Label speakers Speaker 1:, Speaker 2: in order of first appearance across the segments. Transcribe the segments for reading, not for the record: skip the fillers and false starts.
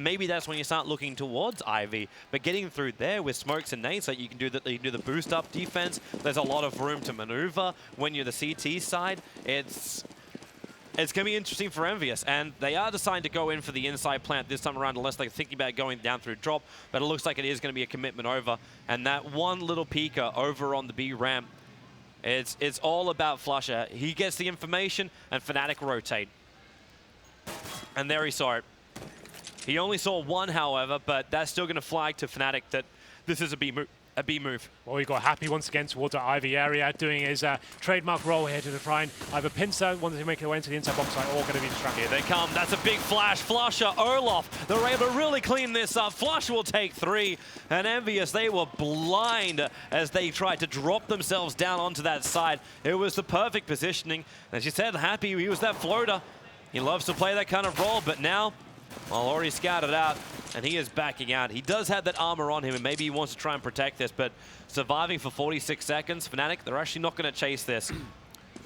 Speaker 1: maybe that's when you start looking towards Ivy. But getting through there with smokes and nades, so you can do the boost up defense. There's a lot of room to maneuver when you're the CT side. It's going to be interesting for EnVyUs, and they are deciding to go in for the inside plant this time around, unless they're thinking about going down through drop, but it looks like it is going to be a commitment over. And that one little peeker over on the B ramp, it's all about flusha. He gets the information, and Fnatic rotate. And there he saw it. He only saw one, however, but that's still going to flag to Fnatic that this is a B move.
Speaker 2: Well, we've got Happy once again towards our Ivy area, doing his trademark roll here to try and either pincer, ones who make their way into the inside bomb site, or going to be distracted.
Speaker 1: Here they come. That's a big flash. flusha, Olof, they're able to really clean this up. flusha will take 3, and EnVyUs, they were blind as they tried to drop themselves down onto that side. It was the perfect positioning. As you said, Happy, he was that floater. He loves to play that kind of role, but now, well, already scouted out, and he is backing out. He does have that armor on him, and maybe he wants to try and protect this, but surviving for 46 seconds, Fnatic, they're actually not going to chase this.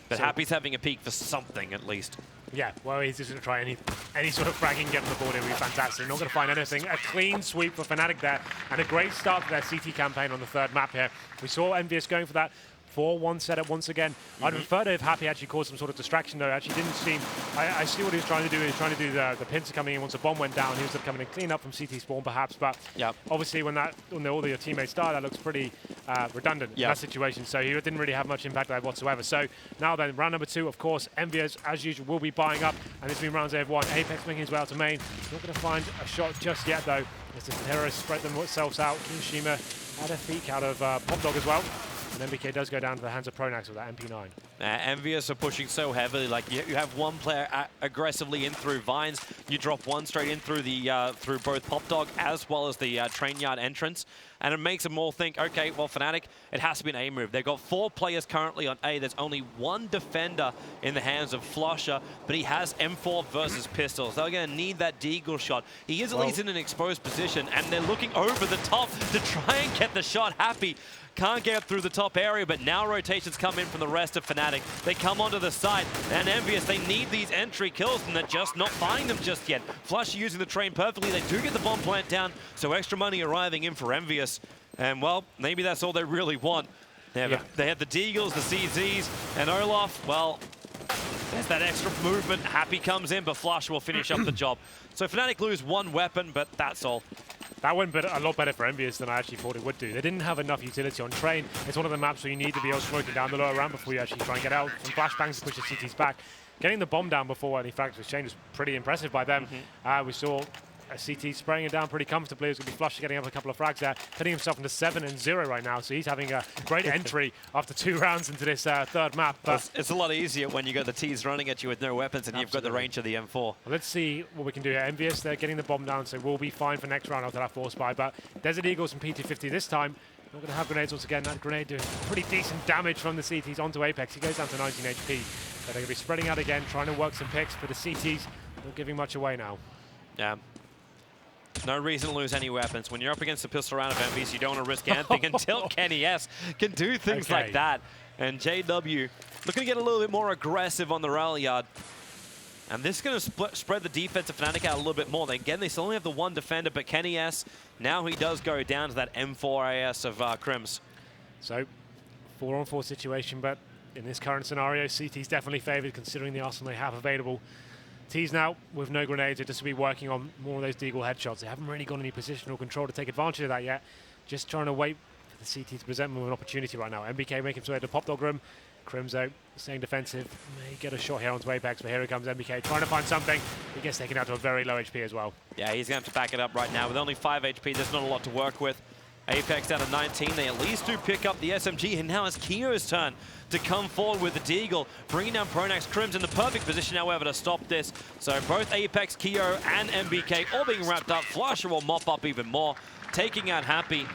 Speaker 1: But Happy's having a peek for something, at least.
Speaker 2: Yeah, well, he's just going to try any sort of fragging, get on the board. It would be fantastic. Not going to find anything. A clean sweep for Fnatic there, and a great start to their CT campaign on the third map here. We saw EnVyUs going for that 4-1 setup once again. I'd prefer to have Happy actually caused some sort of distraction, though. Actually didn't seem... I see what he was trying to do. He was trying to do the pincer coming in once the bomb went down. He was coming in clean up from CT spawn, perhaps. But obviously, when all your teammates die, that looks pretty redundant in that situation. So he didn't really have much impact there whatsoever. So now then, round number 2, of course, EnVyUs, as usual, will be buying up. And it's been rounds they've won. Apex making his way out to main. Not going to find a shot just yet, though. As the terrorists spread themselves out. kioShiMa had a peek out of Pop Dog as well. And NBK does go down to the hands of pronax with that MP9.
Speaker 1: EnVyUs are pushing so heavily. Like you have one player aggressively in through vines. You drop one straight in through the through both Pop Dog as well as the train yard entrance, and it makes them all think, okay, well, Fnatic, it has to be an A move. They've got 4 players currently on A. There's only 1 defender in the hands of flusha, but he has M4 versus pistols. They're going to need that deagle shot. He is at least in an exposed position, and they're looking over the top to try and get the shot. Happy can't get through the top area, but now rotations come in from the rest of Fnatic. They come onto the side, and EnVyUs, they need these entry kills, and they're just not finding them just yet. flusha using the train perfectly. They do get the bomb plant down, so extra money arriving in for EnVyUs. And, well, maybe that's all they really want. They have the Deagles, the CZs, and Olof, well, there's that extra movement. Happy comes in, but flusha will finish up the job. So Fnatic lose 1 weapon, but that's all.
Speaker 2: That went a lot better for EnVyUs than I actually thought it would do. They didn't have enough utility on train. It's one of the maps where you need to be able to smoke it down the lower ramp before you actually try and get out. Some flashbangs to push the CTs back. Getting the bomb down before any fragments was changed was pretty impressive by them. We saw a CT spraying it down pretty comfortably. It's going to be flusha getting up a couple of frags there, putting himself into 7-0 right now. So he's having a great entry after 2 rounds into this third map. But
Speaker 1: it's a lot easier when you got the T's running at you with no weapons and you've got the range of the M4.
Speaker 2: Well, let's see what we can do here. EnVyUs, they're getting the bomb down, so we'll be fine for next round after that force buy. But Desert Eagles and PT50 this time. Not going to have grenades once again. That grenade doing pretty decent damage from the CTs onto Apex. He goes down to 19 HP. But they're going to be spreading out again, trying to work some picks for the CTs. Not giving much away now.
Speaker 1: Yeah. No reason to lose any weapons. When you're up against the pistol round of EnVyUs, you don't want to risk anything until KennyS can do things like that. And JW looking to get a little bit more aggressive on the rally yard. And this is going to spread the defense of Fnatic out a little bit more. Again, they still only have the 1 defender, but KennyS, now he does go down to that M4 AS of KRIMZ.
Speaker 2: So, 4-on-4 situation, but in this current scenario, CT's definitely favored considering the arsenal they have available. T's now, with no grenades, are just to be working on more of those deagle headshots. They haven't really got any positional control to take advantage of that yet. Just trying to wait for the CT to present them with an opportunity right now. NBK making his way to Pop Dog room. KRIMZ staying defensive. May get a shot here onto Apex, but here it comes NBK trying to find something. He gets taken out to a very low HP as well. Yeah,
Speaker 1: he's going to have to back it up right now. With only 5 HP, there's not a lot to work with. Apex down to 19. They at least do pick up the SMG, and now it's kio's turn to come forward with the Deagle, bringing down pronax. KRIMZ in the perfect position, however, to stop this. So both Apex, kio, and NBK all being wrapped up. flusha will mop up even more, taking out Happy.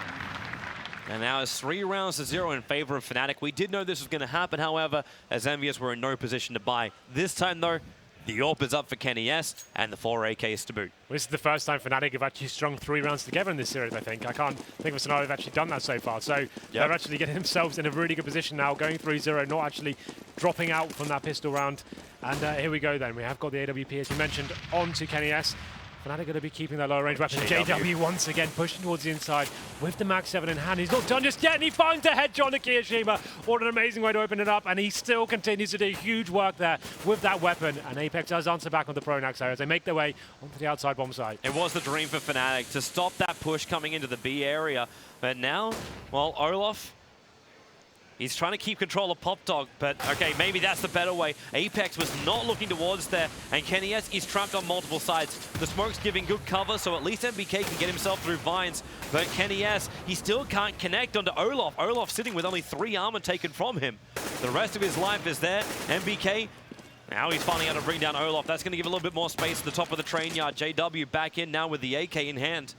Speaker 1: And now it's 3 rounds to 0 in favor of Fnatic. We did know this was going to happen, however, as EnVyUs were in no position to buy. This time, though, the AWP is up for KennyS, and the 4 AKs to boot.
Speaker 2: Well, this is the first time Fnatic have actually strung 3 rounds together in this series, I think. I can't think of a scenario they've actually done that so far. So they're actually getting themselves in a really good position now, going 3-0, not actually dropping out from that pistol round. And here we go then. We have got the AWP, as you mentioned, on to KennyS. Fnatic going to be keeping their lower range weapon. JW once again pushing towards the inside with the Max 7 in hand. He's not done just yet, and he finds a headshot on the kioShiMa. What an amazing way to open it up, and he still continues to do huge work there with that weapon. And Apex does answer back on the pronax area as they make their way onto the outside bomb site.
Speaker 1: It was the dream for Fnatic to stop that push coming into the B area, but now, well, Olof, he's trying to keep control of Pop Dog, but okay, maybe that's the better way. Apex was not looking towards there, and keniS is trapped on multiple sides. The smoke's giving good cover, so at least NBK can get himself through vines, but keniS, he still can't connect onto Olof. Olof sitting with only 3 armor taken from him. The rest of his life is there. NBK, now he's finally able to bring down Olof. That's going to give a little bit more space at the top of the train yard. JW back in now with the AK in hand.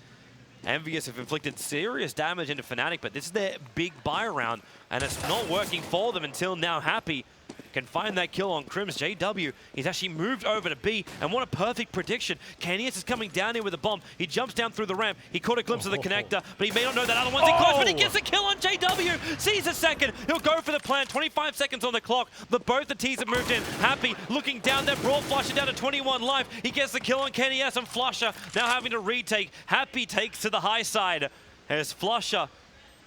Speaker 1: EnVyUs have inflicted serious damage into Fnatic, but this is their big buy round, and it's not working for them until now. Happy can find that kill on KRIMZ. JW, he's actually moved over to B, and what a perfect prediction. keniS is coming down here with a bomb. He jumps down through the ramp. He caught a glimpse of the connector, but he may not know that other one's in close, but he gets a kill on JW. Sees a second. He'll go for the plant. 25 seconds on the clock, but both the T's have moved in. Happy looking down there, brought flusha down to 21 life. He gets the kill on keniS, and flusha now having to retake. Happy takes to the high side. There's flusha.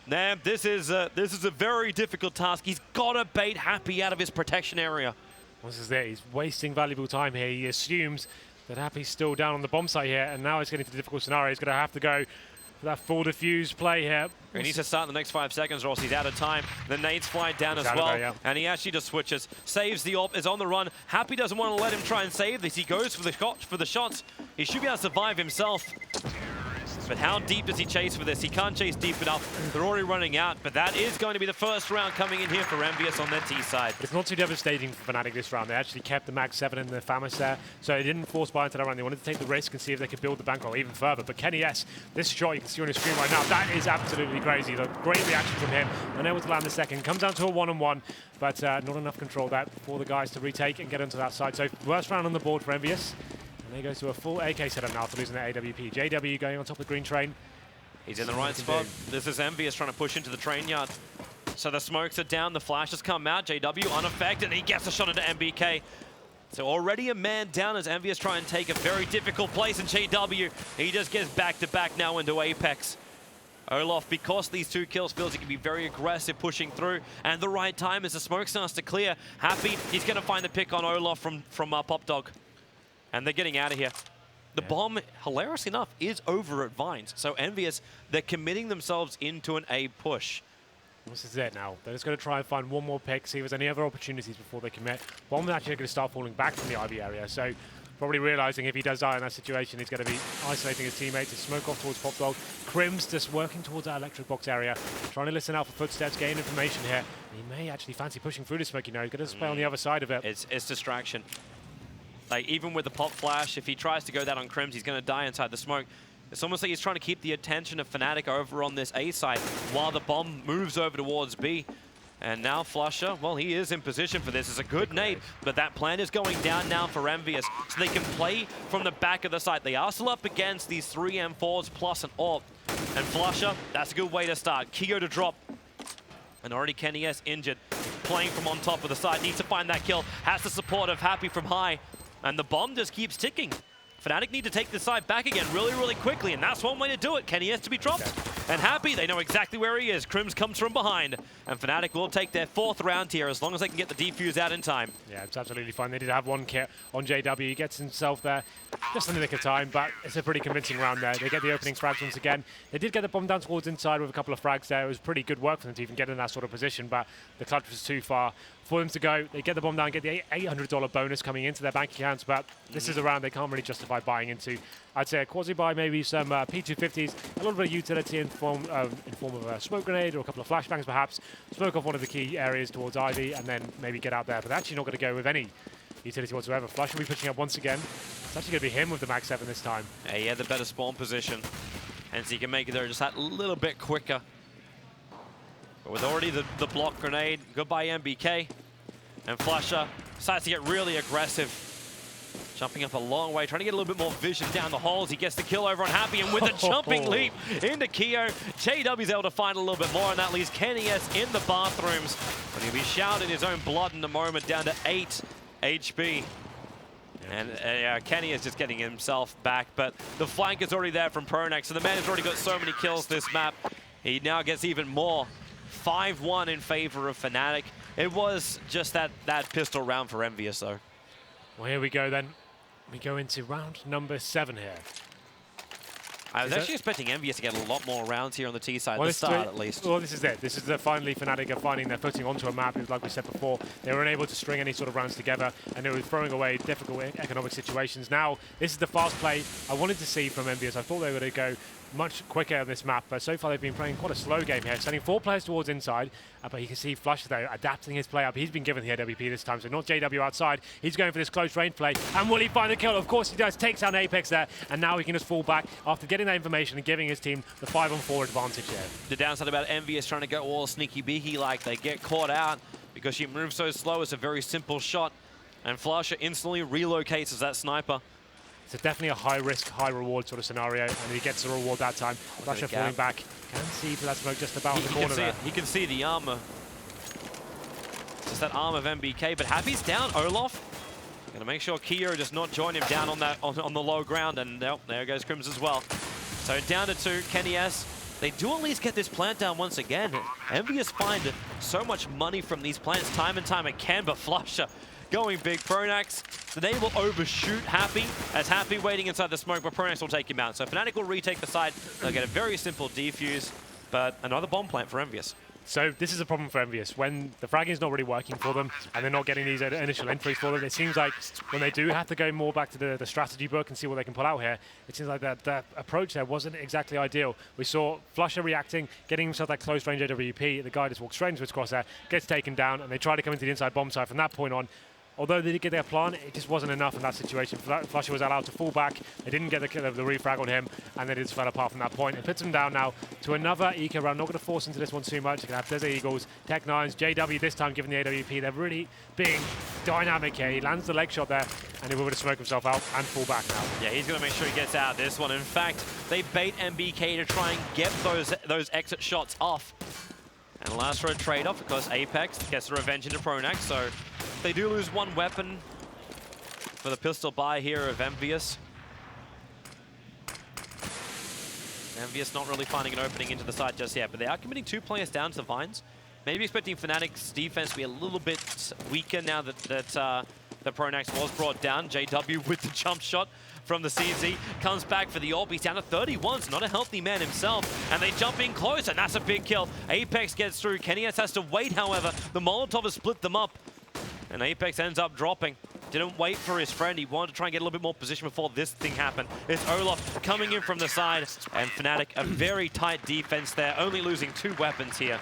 Speaker 1: Now, this is a very difficult task. He's got to bait Happy out of his protection area.
Speaker 2: This is it. He's wasting valuable time here. He assumes that Happy's still down on the bomb site here, and now he's getting to the difficult scenario. He's going to have to go for that full diffuse play here.
Speaker 1: He needs to start in the next 5 seconds or else he's out of time. The nades flying down as well, and he actually just switches. Saves the AWP, is on the run. Happy doesn't want to let him try and save this. He goes for the shots. He should be able to survive himself. But how deep does he chase for this? He can't chase deep enough. They're already running out, but that is going to be the first round coming in here for EnVyUs on their T side.
Speaker 2: It's not too devastating for Fnatic this round. They actually kept the Max 7 in the Famas there, so they didn't force buy into that round. They wanted to take the risk and see if they could build the bankroll even further. But keniS, this shot you can see on his screen right now, that is absolutely crazy. The great reaction from him, unable to land the second. Comes down to a 1-on-1, but not enough control there for the guys to retake and get onto that side. So worst round on the board for EnVyUs. And they go to a full AK setup now after losing their AWP. JW going on top of the green train.
Speaker 1: He's in the right spot. This is EnVyUs trying to push into the train yard. So the smokes are down, the flashes come out. JW unaffected, and he gets a shot into NBK. So already a man down as EnVyUs try and take a very difficult place in JW. He just gets back-to-back now into Apex. Olof, because these 2 kills, feels he can be very aggressive pushing through. And the right time as the smoke starts to clear. Happy, he's going to find the pick on Olof from Pop Dog. And they're getting out of here. The bomb, hilarious enough, is over at Vines. So EnVyUs, they're committing themselves into an A push.
Speaker 2: This is it now. They're just going to try and find one more pick, see if there's any other opportunities before they commit. Bomb is actually going to start falling back from the Ivy area. So probably realizing if he does die in that situation, he's going to be isolating his teammates to smoke off towards Pop Dog. KRIMZ just working towards that electric box area, trying to listen out for footsteps, gain information here. He may actually fancy pushing through the smoke, you know. He's going to play on the other side of it.
Speaker 1: It's distraction. Like, even with the pop flash, if he tries to go that on KRIMZ, he's going to die inside the smoke. It's almost like he's trying to keep the attention of Fnatic over on this A side while the bomb moves over towards B. And now flusha, well, he is in position for this. It's a good nade, but that plan is going down now for EnVyUs, so they can play from the back of the site. They are still up against these 3 M4s plus an AWP. And flusha, that's a good way to start. Kio to drop. And already keniS injured. Playing from on top of the side, needs to find that kill. Has the support of Happy from high. And the bomb just keeps ticking. Fnatic need to take the side back again really, really quickly, and that's one way to do it. keniS to be dropped. And Happy, they know exactly where he is. KRIMZ comes from behind, and Fnatic will take their 4th round here as long as they can get the defuse out in time. Yeah,
Speaker 2: it's absolutely fine. They did have 1 kit on JW. He gets himself there just in the nick of time, but it's a pretty convincing round there. They get the opening frags once again. They did get the bomb down towards inside with a couple of frags there. It was pretty good work for them to even get in that sort of position, but the clutch was too far for them to go. They get the bomb down, get the $800 bonus coming into their bank accounts, but this is a round they can't really justify buying into. I'd say a quasi-buy, maybe some P250s, a little bit of utility in form of a smoke grenade or a couple of flashbangs perhaps, smoke off one of the key areas towards Ivy, and then maybe get out there. But they're actually not going to go with any utility whatsoever. Flush will be pushing up once again. It's actually going to be him with the Max 7 this time.
Speaker 1: Yeah, he had the better spawn position, and so he can make it there just that little bit quicker. But with already the block grenade, goodbye NBK. And flusha decides to get really aggressive. Jumping up a long way, trying to get a little bit more vision down the holes. He gets the kill over on Happy, and with a jumping leap into Kio, JW's able to find a little bit more, and that leaves keniS in the bathrooms. But he'll be shouting his own blood in a moment, down to 8 HP. And Kenny is just getting himself back, but the flank is already there from pronax, so the man has already got so many kills this map. He now gets even more. 5-1 in favor of Fnatic. It was just that pistol round for EnVyUs, though.
Speaker 2: Well, here we go then. We go into round number 7 here.
Speaker 1: I was actually expecting EnVyUs to get a lot more rounds here on the T side, at the start at least.
Speaker 2: Well, this is it. This is finally Fnatic are finding their footing onto a map. Like we said before, they were unable to string any sort of rounds together, and they were throwing away difficult economic situations. Now, this is the fast play I wanted to see from EnVyUs. I thought they were going to go much quicker on this map, but so far they've been playing quite a slow game here, sending 4 players towards inside, but you can see flusha though adapting his play up. He's been given the AWP this time, so not JW outside. He's going for this close range play, and will he find the kill? Of course he does. Takes out Apex there, and now he can just fall back after getting that information and giving his team the 5-on-4 advantage here.
Speaker 1: The downside about EnVyUs trying to go all sneaky beaky like they get caught out because she moves so slow. It's a very simple shot, and flusha instantly relocates as that sniper.
Speaker 2: So definitely a high-risk, high-reward sort of scenario, and he gets the reward that time. flusha falling back. Can see for that smoke just about the corner there.
Speaker 1: He can see the armor. Just that arm of NBK, but Happy's down. Olof gonna make sure Kajbjer does not join him down on that on the low ground, and there goes KRIMZ as well. So down to 2, Kenny S. They do at least get this plant down once again. EnVyUs find so much money from these plants time and time again, but flusha going big. pronax, so they will overshoot Happy, as Happy waiting inside the smoke, but pronax will take him out. So Fnatic will retake the side. They'll get a very simple defuse, but another bomb plant for EnVyUs.
Speaker 2: So this is a problem for EnVyUs. When the fragging is not really working for them, and they're not getting these initial entries for them, it seems like when they do have to go more back to the strategy book and see what they can pull out here, it seems like that approach there wasn't exactly ideal. We saw flusha reacting, getting himself that close range AWP. The guy just walks straight into his crosshair, gets taken down, and they try to come into the inside bomb side from that point on. Although they did get their plan, it just wasn't enough in that situation. flusha was allowed to fall back. They didn't get the refrag on him, and they just fell apart from that point. It puts them down now to another eco round. Not going to force into this one too much. They're going to have Desert Eagles, Tech9s, JW this time given the AWP. They're really being dynamic here. He lands the leg shot there, and he will to smoke himself out and fall back now.
Speaker 1: Yeah, he's going to make sure he gets out of this one. In fact, they bait NBK to try and get those exit shots off. And allows for a trade-off because Apex gets the revenge into pronax, so they do lose 1 weapon for the pistol buy here of EnVyUs. EnVyUs not really finding an opening into the side just yet, but they are committing 2 players down to the vines. Maybe expecting Fnatic's defense to be a little bit weaker now that the pronax was brought down. JW with the jump shot from the CZ, comes back for the AWP. He's down to 31, so not a healthy man himself. And they jump in close, and that's a big kill. Apex gets through. Kenny S has to wait, however. The Molotov has split them up, and Apex ends up dropping. Didn't wait for his friend. He wanted to try and get a little bit more position before this thing happened. It's Olof coming in from the side, and Fnatic, a very tight defense there, only losing 2 weapons here.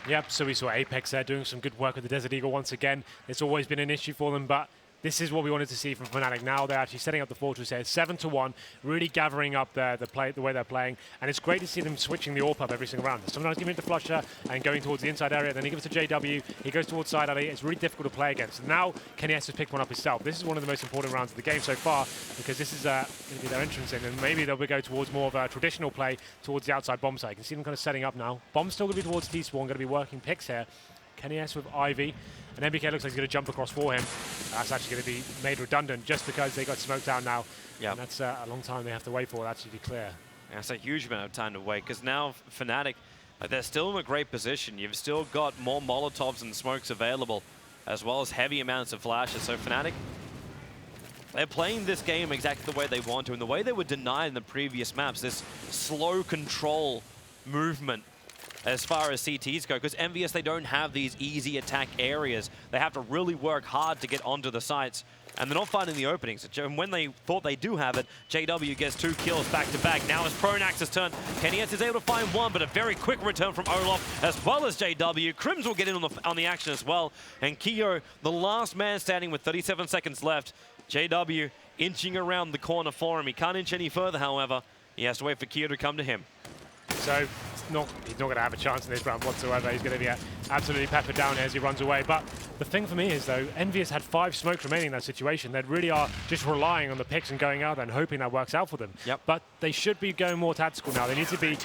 Speaker 2: Yep, so we saw Apex there doing some good work with the Desert Eagle once again. It's always been an issue for them, but this is what we wanted to see from Fnatic. Now they're actually setting up the fortress here, 7-1, really gathering up the way they're playing, and it's great to see them switching the AWP up every single round. Sometimes giving it to flusha and going towards the inside area, then he gives it to JW, he goes towards side alley. It's really difficult to play against. Now Kenny S has picked one up himself. This is one of the most important rounds of the game so far, because this is going to be their entrance in, and maybe they'll go towards more of a traditional play towards the outside bomb side. You can see them kind of setting up now. Bomb's still going to be towards T-spawn, going to be working picks here. Kenny S with Ivy, and NBK looks like he's going to jump across for him. That's actually going to be made redundant just because they got smoked down now. Yeah, and that's a long time they have to wait for it actually to clear.
Speaker 1: Yeah, that's a huge amount of time to wait, because now Fnatic, they're still in a great position. You've still got more Molotovs and smokes available, as well as heavy amounts of flashes. So Fnatic, they're playing this game exactly the way they want to, and the way they were denied in the previous maps, this slow control movement as far as CTs go, because EnVyUs, they don't have these easy attack areas. They have to really work hard to get onto the sites, and they're not finding the openings. And when they thought they do have it, JW gets 2 kills back-to-back. Now it's pronax's turn. Kenny S is able to find 1, but a very quick return from Olof, as well as JW. KRIMZ will get in on the action as well, and Kajbjer, the last man standing with 37 seconds left. JW inching around the corner for him. He can't inch any further, however. He has to wait for Kajbjer to come to him.
Speaker 2: So he's not going to have a chance in this round whatsoever. He's going to be absolutely peppered down as he runs away. But the thing for me is, though, EnVyUs had 5 smokes remaining in that situation. They really are just relying on the picks and going out there and hoping that works out for them.
Speaker 1: Yep.
Speaker 2: But they should be going more tactical now. They need to be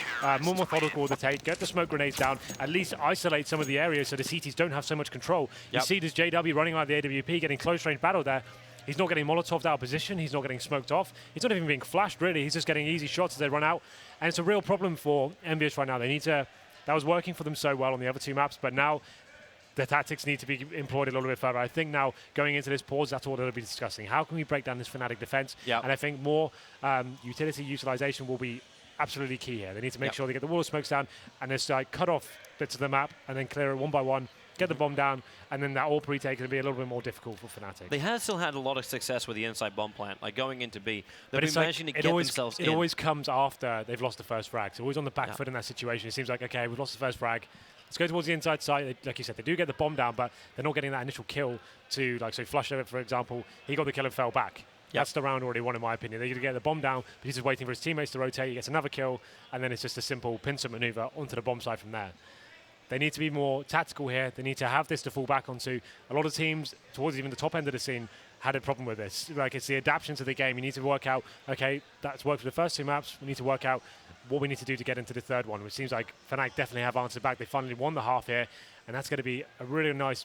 Speaker 2: more methodical with the take, get the smoke grenades down, at least isolate some of the areas so the CTs don't have so much control.
Speaker 1: Yep.
Speaker 2: You see this JW running out of the AWP, getting close range battle there. He's not getting Molotov'd out of position. He's not getting smoked off. He's not even being flashed, really. He's just getting easy shots as they run out. And it's a real problem for EnVyUs right now. They need to... That was working for them so well on the other two maps, but now the tactics need to be employed a little bit further. I think now, going into this pause, that's all they'll be discussing. How can we break down this Fnatic defense?
Speaker 1: Yep.
Speaker 2: And I think more utility utilization will be absolutely key here. They need to make sure they get the wall of smokes down and just cut off bits of the map and then clear it one by one, get the bomb down, and then that all pre-take will be a little bit more difficult for Fnatic.
Speaker 1: They have still had a lot of success with the inside bomb plant, like going into B. They've
Speaker 2: But
Speaker 1: been managing to get themselves in.
Speaker 2: It always comes after they've lost the first frag. So always on the back foot in that situation. It seems like, okay, we've lost the first frag. Let's go towards the inside side. Like you said, they do get the bomb down, but they're not getting that initial kill to, like, so flusha, for example, he got the kill and fell back. That's the round already won, in my opinion. They're going to get the bomb down, but he's just waiting for his teammates to rotate. He gets another kill, and then it's just a simple pincer maneuver onto the bomb side from there. They need to be more tactical here. They need to have this to fall back onto. A lot of teams, towards even the top end of the scene, had a problem with this. Like, it's the adaptation to the game. You need to work out, okay, that's worked for the first two maps. We need to work out what we need to do to get into the third one, which seems like Fnatic definitely have answered back. They finally won the half here, and that's going to be a really nice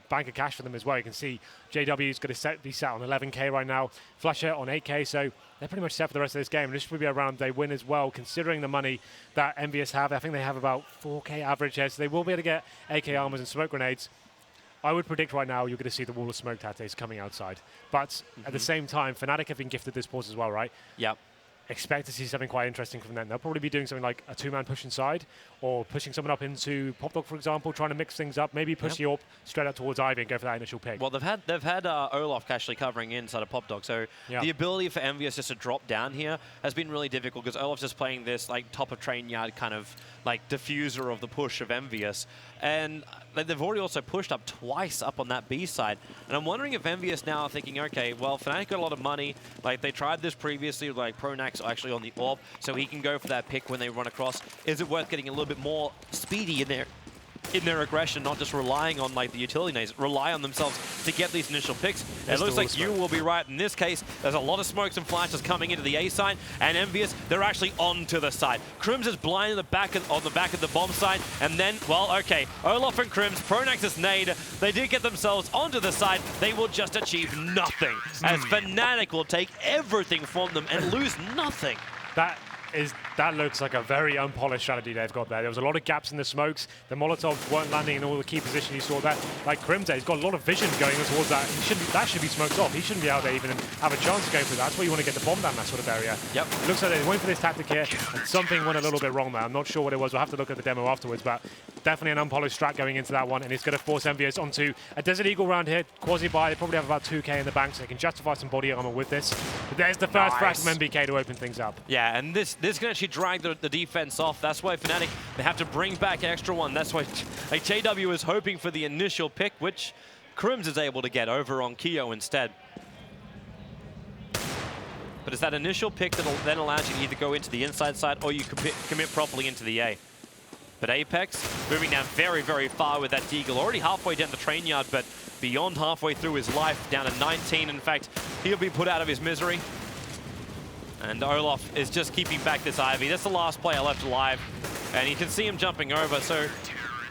Speaker 2: bank of cash for them as well. You can see JW is going to be set on 11k right now, flusha on 8k, so they're pretty much set for the rest of this game. And this should be a round they win as well, considering the money that EnVyUs have. I think they have about 4k average here, so they will be able to get AK armors and smoke grenades. I would predict right now you're going to see the wall of smoke tactics coming outside. But at the same time, Fnatic have been gifted this pause as well, right?
Speaker 1: Yep.
Speaker 2: Expect to see something quite interesting from them. They'll probably be doing something like a two-man push inside, or pushing someone up into PopDog, for example, trying to mix things up. Maybe push the AWP straight up towards Ivy and go for that initial pick.
Speaker 1: Well, they've had Olof actually covering inside of PopDog, so the ability for EnVyUs just to drop down here has been really difficult because Olof's just playing this like top of train yard kind of like diffuser of the push of EnVyUs, and they've already also pushed up twice up on that B side. And I'm wondering if EnVyUs now are thinking, okay, well, Fnatic got a lot of money. Like, they tried this previously, like pronax actually on the AWP, so he can go for that pick when they run across. Is it worth getting a little bit more speedy in their aggression, not just relying on like the utility nades, rely on themselves to get these initial picks? It looks like you will be right in this case. There's a lot of smokes and flashes coming into the A side, and EnVyUs, they're actually onto the side. KRIMZ is blind on the back of the bomb side, and then, well, okay, Olof and KRIMZ, pronax's nade, they did get themselves onto the side. They will just achieve nothing, as Fnatic will take everything from them and lose nothing.
Speaker 2: That looks like a very unpolished strategy they've got there. There was a lot of gaps in the smokes. The Molotovs weren't landing in all the key positions you saw there. Like KRIMZ, he's got a lot of vision going towards that. That should be smoked off. He shouldn't be out there even and have a chance of going through that. That's where you want to get the bomb down that sort of area.
Speaker 1: Yep.
Speaker 2: It looks like they went for this tactic here, and something went a little bit wrong there. I'm not sure what it was. We'll have to look at the demo afterwards, but definitely an unpolished strat going into that one, and it's going to force EnVyUs onto a Desert Eagle round here. Quasi-buy, they probably have about 2k in the bank, so they can justify some body armor with this. But there's the first frag from NBK to open things up.
Speaker 1: Yeah, and this can actually drag the defense off. That's why Fnatic, they have to bring back extra one. That's why like, JW is hoping for the initial pick, which KRIMZ is able to get over on Kio instead. But it's that initial pick that then allows you to either go into the inside side or you commit properly into the A. But Apex moving down very, very far with that Deagle. Already halfway down the train yard, but beyond halfway through his life, down to 19. In fact, he'll be put out of his misery. And Olof is just keeping back this Ivy. That's the last player left alive. And you can see him jumping over. So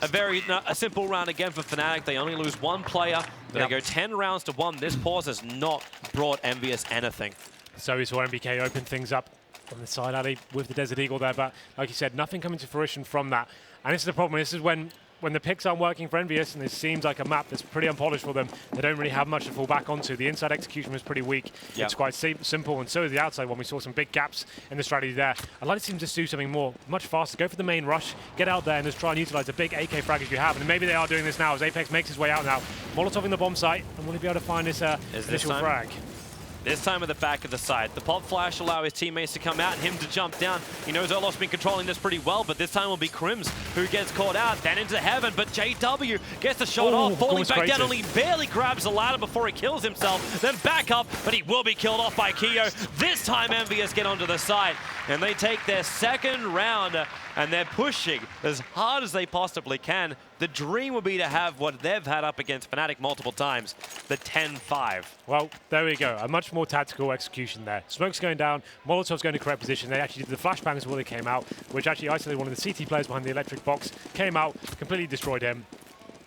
Speaker 1: a simple round again for Fnatic. They only lose one player, but they go 10 rounds to 1. This pause has not brought EnVyUs anything.
Speaker 2: So we saw NBK open things up on the side alley with the Desert Eagle there, but like you said, nothing coming to fruition from that. And this is the problem. This is when the picks aren't working for EnVyUs, and it seems like a map that's pretty unpolished for them. They don't really have much to fall back onto. The inside execution was pretty weak. Yep. It's quite simple, and so is the outside one. We saw some big gaps in the strategy there. I'd like to see them just do something more, much faster. Go for the main rush, get out there, and just try and utilize the big AK fraggers you have. And maybe they are doing this now as Apex makes his way out now. Molotov in the bomb site, and will he be able to find this initial frag?
Speaker 1: This time at the back of the side. The pop flash allow his teammates to come out and him to jump down. He knows Olof's been controlling this pretty well, but this time will be KRIMZ who gets caught out, then into heaven, but JW gets the shot off, falling back down, only barely grabs the ladder before he kills himself, then back up, but he will be killed off by Kio. This time EnVyUs get onto the side, and they take their second round, and they're pushing as hard as they possibly can. The dream would be to have what they've had up against Fnatic multiple times, the 10-5.
Speaker 2: Well, there we go. A much more tactical execution there. Smoke's going down, Molotov's going to correct position. They actually did the flashbang as well. They came out, which actually isolated one of the CT players behind the electric box. Came out, completely destroyed him.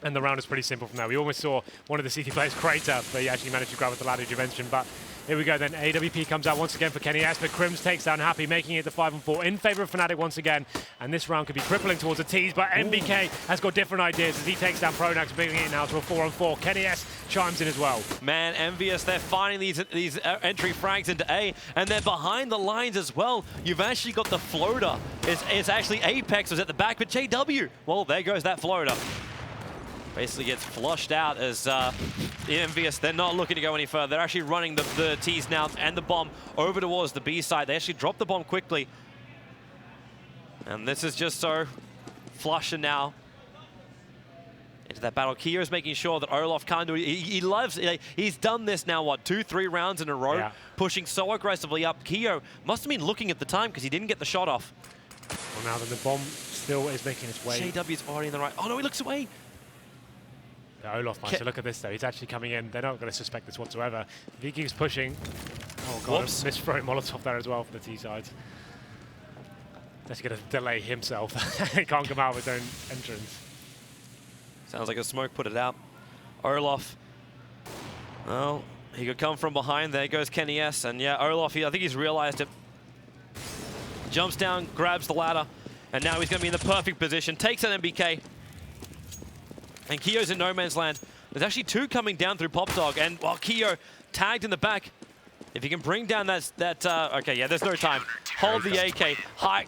Speaker 2: And the round is pretty simple from there. We almost saw one of the CT players crater, but he actually managed to grab with the ladder you mentioned. But here we go then. AWP comes out once again for KennyS, but KRIMZ takes down Happy, making it the 5-4 in favor of Fnatic once again. And this round could be crippling towards the T's, but NBK has got different ideas as he takes down pronax, bringing it now to a 4-on-4. KennyS chimes in as well.
Speaker 1: Man, EnVyUs, they're finding these entry frags into A, and they're behind the lines as well. You've actually got the floater. It's actually Apex was at the back, but JW, well, there goes that floater. Basically gets flushed out as EnVyUs, they're not looking to go any further. They're actually running the T's now and the bomb over towards the B side. They actually drop the bomb quickly. And this is just so flusha now into that battle. kio's making sure that Olof can't do it. He loves it. He's done this now, what, 2-3 rounds in a row, pushing so aggressively up. kio must have been looking at the time because he didn't get the shot off.
Speaker 2: Well, now that the bomb still is making its way.
Speaker 1: JW's already in the right. Oh no, he looks away.
Speaker 2: Yeah, olofmeister, look at this though. He's actually coming in. They're not going to suspect this whatsoever. If he keeps pushing. Oh god, misthrowing Molotov there as well for the T sides. That's going to delay himself. He can't come out with his own entrance.
Speaker 1: Sounds like a smoke put it out. Olof. Well, he could come from behind. There goes KennyS. And yeah, Olof, I think he's realized it. Jumps down, grabs the ladder. And now he's going to be in the perfect position. Takes an NBK. And kio's in no man's land. There's actually two coming down through PopDog. And while kio tagged in the back, if he can bring down okay, yeah, there's no time. Hold the AK,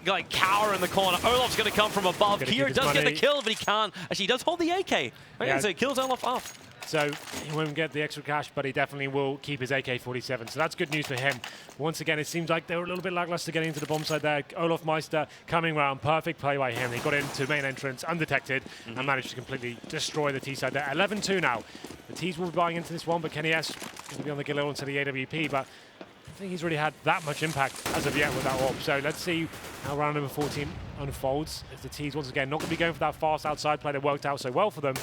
Speaker 1: like cower in the corner. Olof's going to come from above. kio does get the kill, but he can't. Actually, he does hold the AK. Okay, so he kills Olof off.
Speaker 2: So he won't get the extra cash, but he definitely will keep his AK-47. So that's good news for him. Once again, it seems like they were a little bit lackluster getting into the bomb side there. olofmeister coming around, perfect play by him. He got into main entrance undetected and managed to completely destroy the T side there. 11-2 now. The T's will be buying into this one, but KennyS will be on the Galil into the AWP. But I think he's really had that much impact as of yet with that AWP. So let's see how round number 14 unfolds. As the T's once again not going to be going for that fast outside play that worked out so well for them.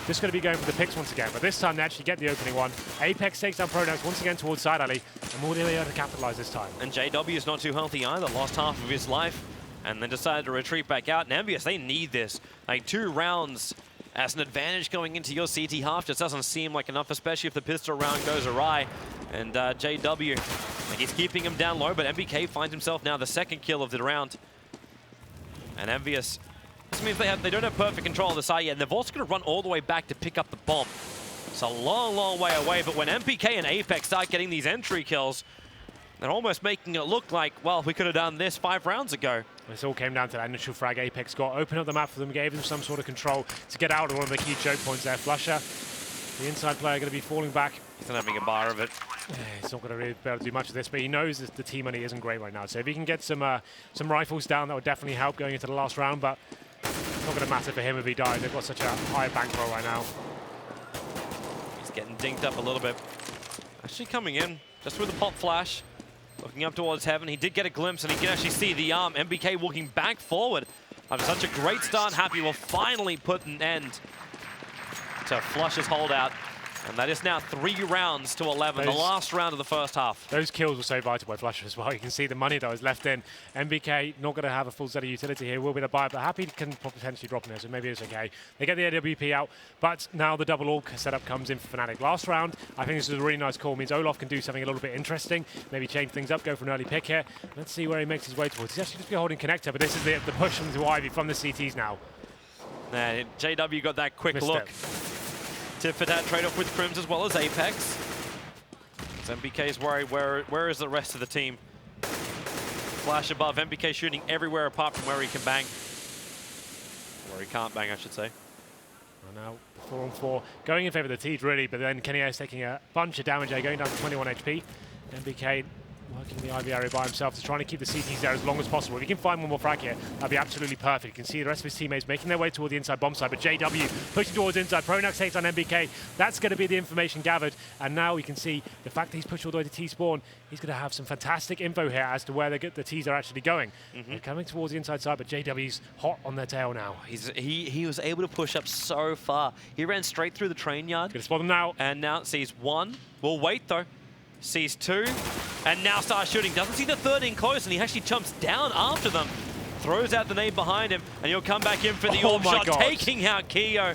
Speaker 2: Just going to be going for the picks once again. But this time they actually get the opening one. Apex takes down pronax once again towards side alley. And will they be able to capitalize this time?
Speaker 1: And JW is not too healthy either. Lost half of his life. And then decided to retreat back out. And EnVyUs, they need this. Like 2 rounds as an advantage going into your CT half just doesn't seem like enough, especially if the pistol round goes awry. And JW, like he's keeping him down low, but NBK finds himself now the second kill of the round. And EnVyUs, this means they don't have perfect control of the side yet, and they've also got to run all the way back to pick up the bomb. It's a long, long way away, but when NBK and Apex start getting these entry kills, they're almost making it look like, well, we could have done this 5 rounds ago.
Speaker 2: This all came down to that initial frag Apex got. Opened up the map for them, gave them some sort of control to get out of one of the key choke points there. flusha, the inside player going to be falling back.
Speaker 1: He's not having a bar of it.
Speaker 2: Yeah, he's not going to really be able to do much of this, but he knows that the team money isn't great right now. So if he can get some rifles down, that would definitely help going into the last round, but it's not going to matter for him if he dies. They've got such a high bankroll right now.
Speaker 1: He's getting dinked up a little bit. Actually coming in, just with a pop flash. Looking up towards heaven, he did get a glimpse, and he can actually see the arm. NBK walking back forward. After such a great start, Happy will finally put an end to flusha's holdout. And that is now 3 rounds to 11, the last round of the first half. Those
Speaker 2: kills were so vital by flusha as well. You can see the money that was left in. NBK not going to have a full set of utility here. Will be the buy, but Happy can potentially drop in there, so maybe it's okay. They get the AWP out, but now the double AWP setup comes in for Fnatic. Last round, I think this is a really nice call. It means Olof can do something a little bit interesting, maybe change things up, go for an early pick here. Let's see where he makes his way towards. He's actually just be holding connector, but this is the push into Ivy from the CTs now.
Speaker 1: JW got that quick look. Tip for that trade-off with KRIMZ as well as Apex. So NBK's worried, where is the rest of the team? Flash above, NBK shooting everywhere apart from where he can bang. Where he can't bang, I should say.
Speaker 2: Well, now 4-on-4, going in favor of the T's really, but then KennyS taking a bunch of damage there, going down to 21 HP. NBK working the Ivy area by himself, just trying to keep the CTs there as long as possible. If he can find one more frag here, that'd be absolutely perfect. You can see the rest of his teammates making their way toward the inside bomb side, but JW pushing towards inside. pronax takes on NBK. That's going to be the information gathered, and now we can see the fact that he's pushed all the way to T-spawn, he's going to have some fantastic info here as to where the T's are actually going. They're coming towards the inside side, but JW's hot on their tail now.
Speaker 1: He was able to push up so far. He ran straight through the train yard.
Speaker 2: Going to spot them now.
Speaker 1: And now sees 1. We'll wait though. Sees 2, and now starts shooting. Doesn't see the 3rd in close, and he actually jumps down after them. Throws out the nade behind him, and he'll come back in for the AWP shot, taking out kio.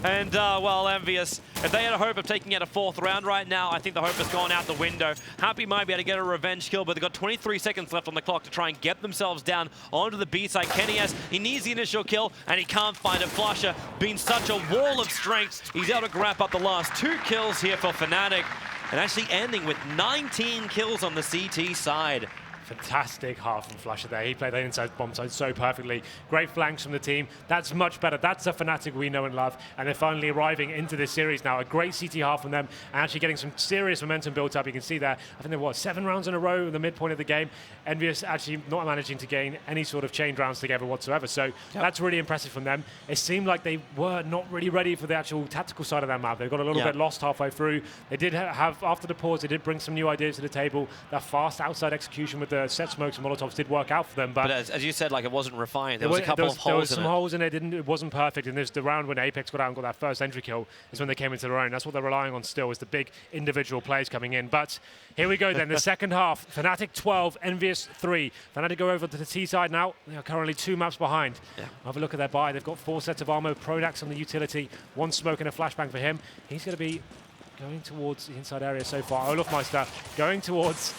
Speaker 1: And, well, EnVyUs, if they had a hope of taking out a 4th round right now, I think the hope has gone out the window. Happy might be able to get a revenge kill, but they've got 23 seconds left on the clock to try and get themselves down onto the B side. kennyS, he needs the initial kill, and he can't find it. flusha being such a wall of strength, he's able to wrap up the last 2 kills here for Fnatic, and actually ending with 19 kills on the CT side.
Speaker 2: Fantastic half from flusha there. He played that inside bomb side so perfectly. Great flanks from the team. That's much better. That's the Fnatic we know and love. And they're finally arriving into this series now. A great CT half from them and actually getting some serious momentum built up. You can see there, I think there was 7 rounds in a row in the midpoint of the game. EnVyUs actually not managing to gain any sort of chain rounds together whatsoever. So that's really impressive from them. It seemed like they were not really ready for the actual tactical side of that map. They got a little bit lost halfway through. They did have, after the pause, they did bring some new ideas to the table. That fast outside execution with the set smokes and molotovs did work out for them, but
Speaker 1: as you said, like, it wasn't refined. There was a couple of holes in it.
Speaker 2: There was some holes in it. It wasn't perfect. And there's the round when Apex got out and got that first entry kill is when they came into their own. That's what they're relying on still, is the big individual plays coming in. But here we go then, the second half. Fnatic 12, EnVyUs 3. Fnatic go over to the T side now. They are currently 2 maps behind. Have a look at their buy. They've got 4 sets of armor. pronax on the utility. 1 smoke and a flashbang for him. He's going to be going towards the inside area so far. olofmeister going towards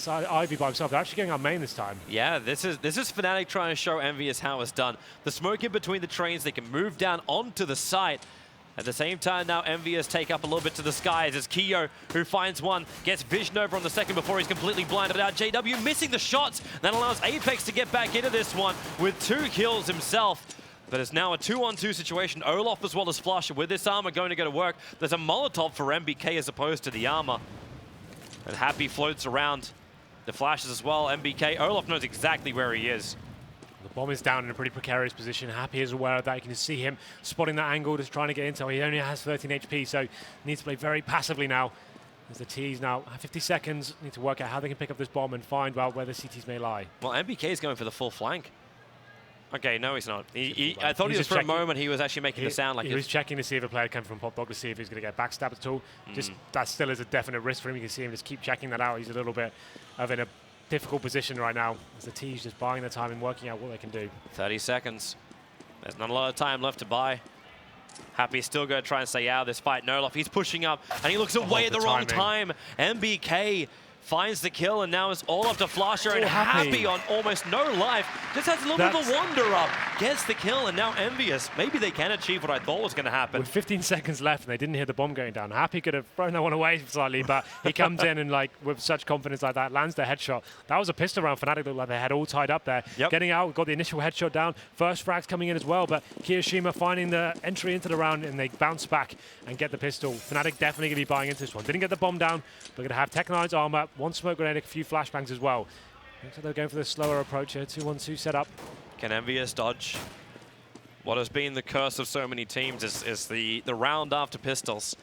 Speaker 2: Ivy by himself. They're actually going on main this time. Yeah,
Speaker 1: this is Fnatic trying to show EnVyUs how it's done. The smoke in between the trains, they can move down onto the site. At the same time now, EnVyUs take up a little bit to the skies as Kio, who finds one, gets vision over on the second before he's completely blinded out. JW missing the shots. That allows Apex to get back into this one with 2 kills himself. But it's now a 2-on-2 situation. Olof as well as flusha with this armor going to go to work. There's a molotov for NBK as opposed to the armor. And Happy floats around the flashes as well. NBK, Olof knows exactly where he is.
Speaker 2: The bomb is down in a pretty precarious position. Happy is aware of that. You can see him spotting that angle, just trying to get intel. He only has 13 HP, so needs to play very passively now. As the T's now have 50 seconds, need to work out how they can pick up this bomb and find out where the CTs may lie.
Speaker 1: Well, NBK is going for the full flank. Okay, no, he's not. I thought he was for a moment. He was actually making the sound like
Speaker 2: he was checking to see if a player came from Pop Dog to see if he's going to get backstabbed at all. Just that still is a definite risk for him. You can see him just keep checking that out. He's a little bit of in a difficult position right now as the T's just buying their time and working out what they can do.
Speaker 1: 30 seconds. There's not a lot of time left to buy. Happy still going to try and stay out of this fight. Nolof, he's pushing up and he looks away at the wrong time. NBK finds the kill, and now it's all up to flusha, and Happy on almost no life. Just has a little bit of a wander up. Gets the kill, and now EnVyUs. Maybe they can achieve what I thought was going to happen.
Speaker 2: With 15 seconds left, and they didn't hear the bomb going down. Happy could have thrown that one away slightly, but he comes in and, like, with such confidence like that, lands the headshot. That was a pistol round. Fnatic looked like they had all tied up there. Getting out, got the initial headshot down. First frags coming in as well, but kioShiMa finding the entry into the round, and they bounce back and get the pistol. Fnatic definitely going to be buying into this one. Didn't get the bomb down, but going to have Tech9's armor, 1 smoke grenade, a few flashbangs as well. Looks like they're going for the slower approach here. 2-1-2 setup.
Speaker 1: Can EnVyUs dodge what has been the curse of so many teams is the round after pistols.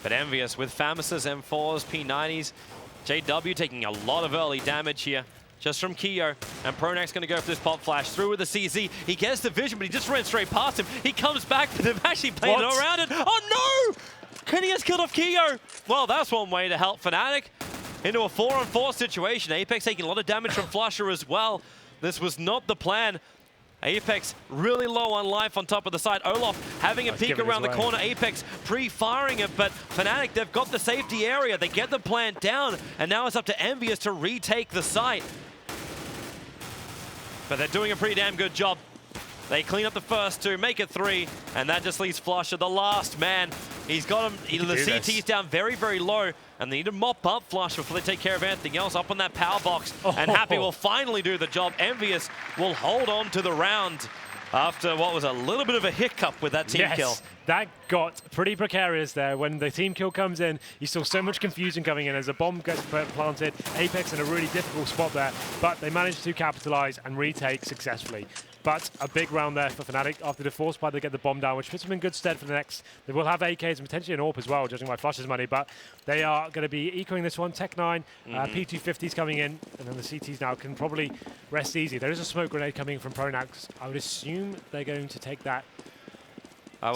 Speaker 1: But EnVyUs with FAMAS's, M4s, P90s, JW taking a lot of early damage here. Just from Kio, and pronax going to go for this pop flash through with the CZ. He gets the vision, but he just ran straight past him. He comes back, but they've actually played it around it. Oh no! kennyS killed off Kio. Well, that's one way to help Fnatic into a 4-on-4 situation. Apex taking a lot of damage from flusha as well. This was not the plan. Apex really low on life on top of the side. Olof having a peek around the corner. Apex pre-firing it, but Fnatic, they've got the safety area. They get the plant down, and now it's up to EnVyUs to retake the site. But they're doing a pretty damn good job. They clean up the first 2, make it 3, and that just leaves flusha, the last man. He's got him, the CT's down very, very low, and they need to mop up flusha before they take care of anything else up on that power box. And Happy will finally do the job. EnVyUs will hold on to the round after what was a little bit of a hiccup with that team kill.
Speaker 2: That got pretty precarious there. When the team kill comes in, you saw so much confusion coming in as a bomb gets planted. Apex in a really difficult spot there, but they managed to capitalize and retake successfully. But a big round there for Fnatic. After the force fight, they get the bomb down, which puts them in good stead for the next. They will have AKs and potentially an AWP as well, judging by flusha's money, but they are going to be ecoing this one. Tech9, P250s coming in, and then the CTs now can probably rest easy. There is a smoke grenade coming from pronax. I would assume they're going to take that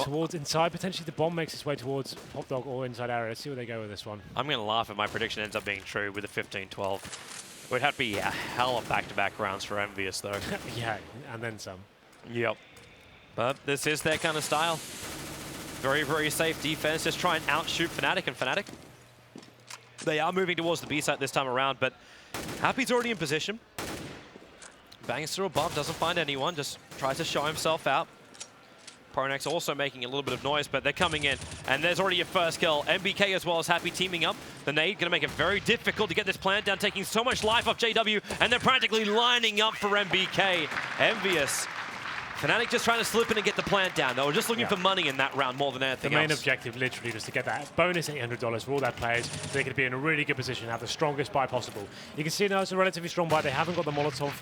Speaker 2: towards inside. Potentially the bomb makes its way towards Pop Dog or inside area. Let's see where they go with this one.
Speaker 1: I'm going to laugh if my prediction ends up being true with a 15-12. It would have to be a hell of back-to-back rounds for EnVyUs, though.
Speaker 2: Yeah, and then some.
Speaker 1: Yep. But this is their kind of style. Very, very safe defense. Just try and outshoot Fnatic, and Fnatic, they are moving towards the B site this time around, but Happy's already in position. Bangs through above, doesn't find anyone, just tries to show himself out. pronax also making a little bit of noise, but they're coming in, and there's already a first kill. NBK as well as Happy teaming up. The nade gonna make it very difficult to get this plant down, taking so much life off JW, and they're practically lining up for NBK. EnVyUs. Fnatic just trying to slip in and get the plant down. They were just looking for money in that round more than anything else.
Speaker 2: The main objective literally was to get that bonus $800 for all their players, so they could be in a really good position and have the strongest buy possible. You can see now it's a relatively strong buy. They haven't got the Molotov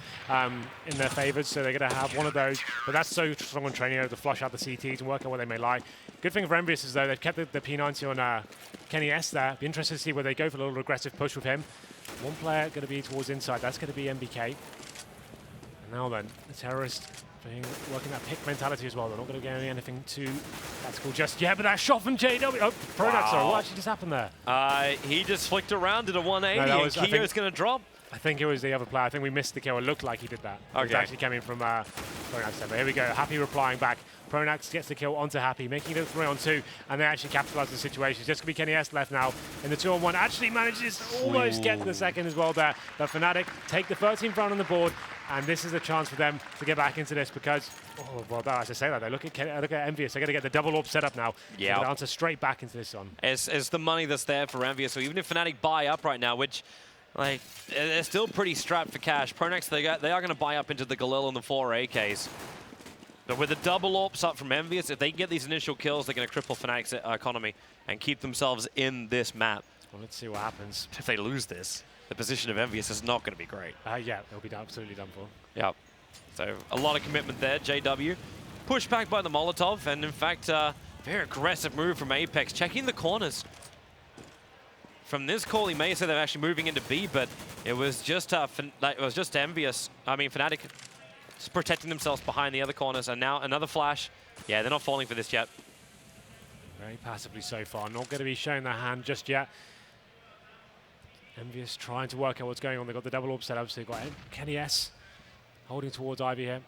Speaker 2: in their favors, so they're going to have one of those. But that's so strong on training to flush out the CTs and work out where they may lie. Good thing for EnVyUs is though they've kept the P90 on Kenny S there. Be interested to see where they go for a little aggressive push with him. One player going to be towards inside. That's going to be NBK. And now then, the terrorist working that pick mentality as well. They're not going to get anything too tactical just yet, but that shot from JW. Oh, pronax, sorry, what actually just happened there?
Speaker 1: He just flicked around at a 180, and kio's going to drop.
Speaker 2: I think it was the other player. I think we missed the kill. It looked like he did that.
Speaker 1: Okay.
Speaker 2: It actually came in from pronax there. But here we go. Happy replying back. pronax gets the kill onto Happy, making it a 3-on-2, and they actually capitalize the situation. It's just going to be Kenny S left now in the 2-on-1. Actually manages to almost get to the second as well there. But Fnatic take the 13th round on the board, and this is a chance for them to get back into this because, oh, well, as I say that, they look at EnVyUs. They're going to get the double AWP set up now. Yeah. To answer straight back into this one.
Speaker 1: It's the money that's there for EnVyUs. So even if Fnatic buy up right now, which, like, they're still pretty strapped for cash. pronax, they are going to buy up into the Galil and the 4 AKs. But with the double AWPs up from EnVyUs, if they can get these initial kills, they're going to cripple Fnatic's economy and keep themselves in this map.
Speaker 2: Well, let's see what happens.
Speaker 1: If they lose this, the position of EnVyUs is not going to be great.
Speaker 2: Yeah, they'll be absolutely done for.
Speaker 1: Yep. So a lot of commitment there. JW pushed back by the Molotov, and in fact, very aggressive move from Apex, checking the corners. From this call, he may say they're actually moving into B, but it was just EnVyUs. I mean, Fnatic just protecting themselves behind the other corners, and now another flash. Yeah, they're not falling for this yet.
Speaker 2: Very passively so far. Not going to be showing their hand just yet. EnVyUs trying to work out what's going on. They've got the double AWP set up, so they've got Kenny S holding towards Ivy here.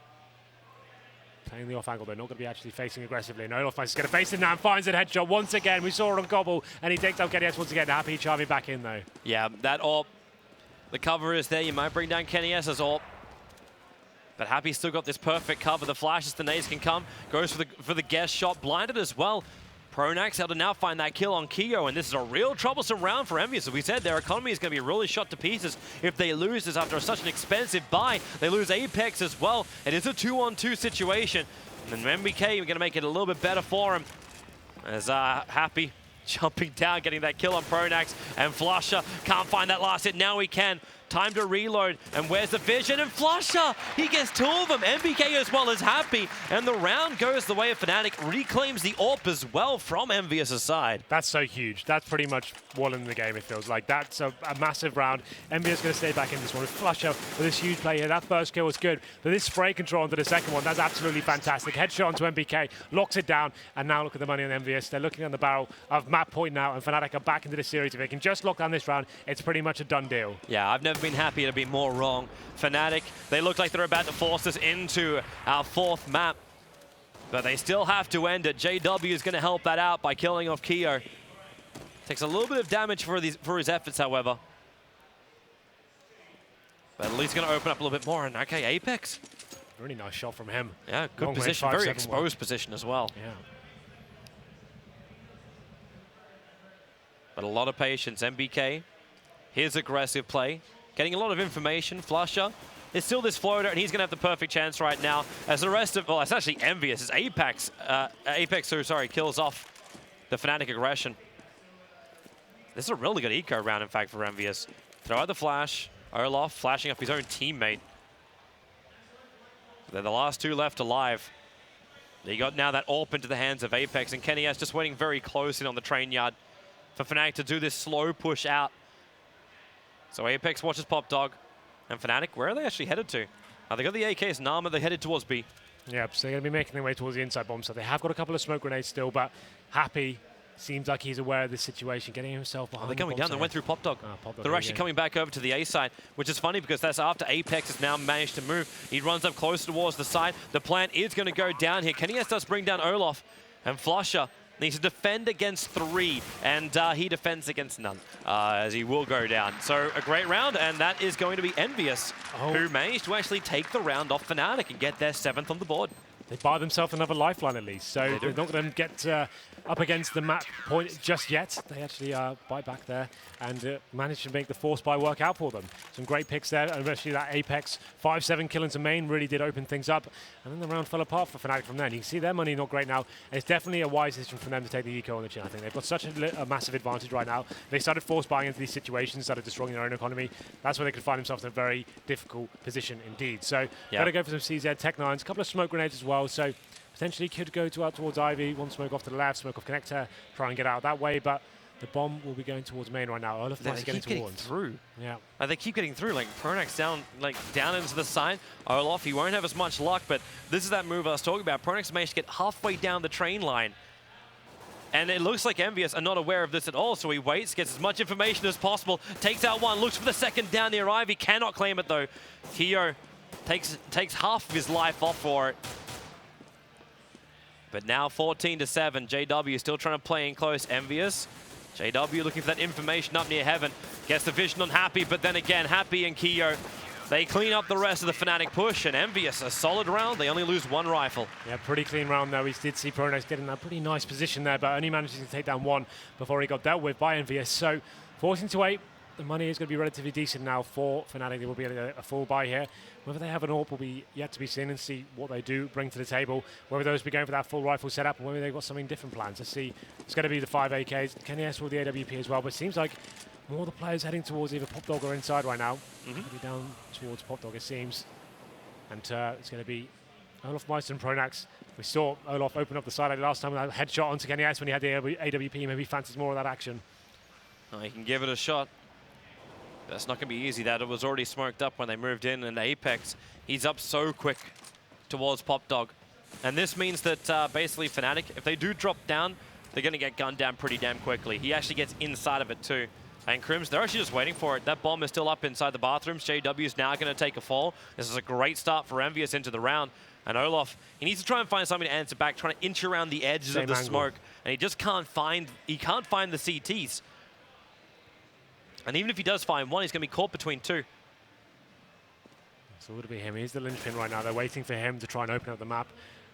Speaker 2: Playing the off angle, they're not going to be actually facing aggressively. And Olof is going to face him now and finds a headshot once again. We saw it on Gobble, and he takes out Kenny S once again. Happy charming back in though. Yeah,
Speaker 1: that AWP, the cover is there. You might bring down Kenny S's AWP. But Happy's still got this perfect cover. The flashes, the nades can come. Goes for the guest shot, blinded as well. pronax able to now find that kill on Kio, and this is a real troublesome round for EnVyUs. As we said, their economy is going to be really shot to pieces if they lose this after such an expensive buy. They lose Apex as well. It is a 2-on-2 situation. And then NBK are going to make it a little bit better for him. As Happy jumping down, getting that kill on pronax, and flusha can't find that last hit. Now he can. Time to reload, and where's the vision? And flusha, he gets 2 of them. NBK as well as Happy, and the round goes the way of Fnatic. Reclaims the AWP as well from EnVyUs' side.
Speaker 2: That's so huge. That's pretty much walling the game, it feels like. That's a massive round. EnVyUs going to stay back in this one with flusha with this huge play here. That first kill was good, but this spray control onto the second one, that's absolutely fantastic. Headshot onto NBK, locks it down, and now look at the money on EnVyUs. They're looking on the barrel of map point now, and Fnatic are back into the series. If they can just lock down this round, it's pretty much a done deal.
Speaker 1: Yeah, I've never been happy to be more wrong. Fnatic, they look like they're about to force us into our 4th map, but they still have to end it. JW is going to help that out by killing off Kio. Takes a little bit of damage for his efforts, however. But at least going to open up a little bit more. And okay, Apex.
Speaker 2: Really nice shot from him.
Speaker 1: Yeah, good position. Very exposed position as well.
Speaker 2: Yeah.
Speaker 1: But a lot of patience. NBK, his aggressive play. Getting a lot of information. flusha is still this floater, and he's going to have the perfect chance right now. As the rest of, well, it's actually EnVyUs. It's Apex, kills off the Fnatic aggression. This is a really good eco round, in fact, for EnVyUs. Throw out the flash. Olof flashing up his own teammate. They're the last 2 left alive. They got now that AWP into the hands of Apex, and Kenny S just waiting very close in on the train yard for Fnatic to do this slow push out. So Apex watches Pop Dog, and Fnatic, where are they actually headed to? They got the AKs and armor, they're headed towards B.
Speaker 2: Yep, so they're going to be making their way towards the inside bomb, so they have got a couple of smoke grenades still, but Happy Seems like he's aware of this situation, getting himself behind.
Speaker 1: They're coming down. They went through Pop Dog. They're actually coming back over to the A side, which is funny because that's after Apex has now managed to move. He runs up closer towards the side. The plan is going to go down here. kioShiMa does bring down Olof, and flusha needs to defend against 3, and he defends against none, as he will go down. So a great round, and that is going to be EnVyUs, who managed to actually take the round off Fnatic and get their 7th on the board.
Speaker 2: They buy themselves another lifeline at least, so they're not going to get up against the map point just yet. They actually buy back there and manage to make the force buy work out for them. Some great picks there, and especially that Apex 5-7 kill into main really did open things up. And then the round fell apart for Fnatic from there. And you can see their money not great now. And it's definitely a wise decision for them to take the eco on the chin. I think they've got such a massive advantage right now. They started force buying into these situations, started destroying their own economy. That's where they could find themselves in a very difficult position indeed. So gotta go for some CZ Tech 9s, a couple of smoke grenades as well. So potentially could go out towards Ivy, one smoke off to the left, smoke off connector, try and get out that way, but the bomb will be going towards main right now. Olaf is getting towards.
Speaker 1: Through.
Speaker 2: Yeah.
Speaker 1: They keep getting through, like pronax down into the side. Olof, he won't have as much luck, but this is that move I was talking about. pronax managed to get halfway down the train line. And it looks like EnVyUs are not aware of this at all, so he waits, gets as much information as possible, takes out one, looks for the second down near Ivy, cannot claim it though. Kio takes half of his life off for it. But now 14-7, JW still trying to play in close. EnVyUs, JW looking for that information up near Heaven. Gets the vision on Happy, but then again, Happy and Kio, they clean up the rest of the Fnatic push, and EnVyUs, a solid round. They only lose one rifle. Yeah,
Speaker 2: pretty clean round though. We did see pronax getting that pretty nice position there, but only managing to take down one before he got dealt with by EnVyUs. So 14-8, the money is going to be relatively decent now for Fnatic. There will be a full buy here. Whether they have an AWP will be yet to be seen, and see what they do bring to the table. Whether those be going for that full rifle setup, or whether they've got something different plans. Let's see. It's going to be the 5 AKs. kioShiMa with the AWP as well, but it seems like more the players heading towards either Pop Dog or inside right now. Maybe down towards Pop Dog, it seems. And it's going to be olofmeister and pronax. We saw Olof open up the side last time with that headshot onto kioShiMa when he had the AWP. Maybe he fancies more of that action.
Speaker 1: Oh, he can give it a shot. That's not going to be easy. That it was already smoked up when they moved in, and Apex, he's up so quick towards Pop Dog. And this means that basically Fnatic, if they do drop down, they're going to get gunned down pretty damn quickly. He actually gets inside of it too. And KRIMZ, they're actually just waiting for it. That bomb is still up inside the bathrooms. JW is now going to take a fall. This is a great start for EnVyUs into the round. And Olof, he needs to try and find something to answer back, trying to inch around the edges of the smoke. And he just can't find the CTs. And even if he does find one, he's going to be caught between 2.
Speaker 2: So it'll be him. He's the linchpin right now. They're waiting for him to try and open up the map.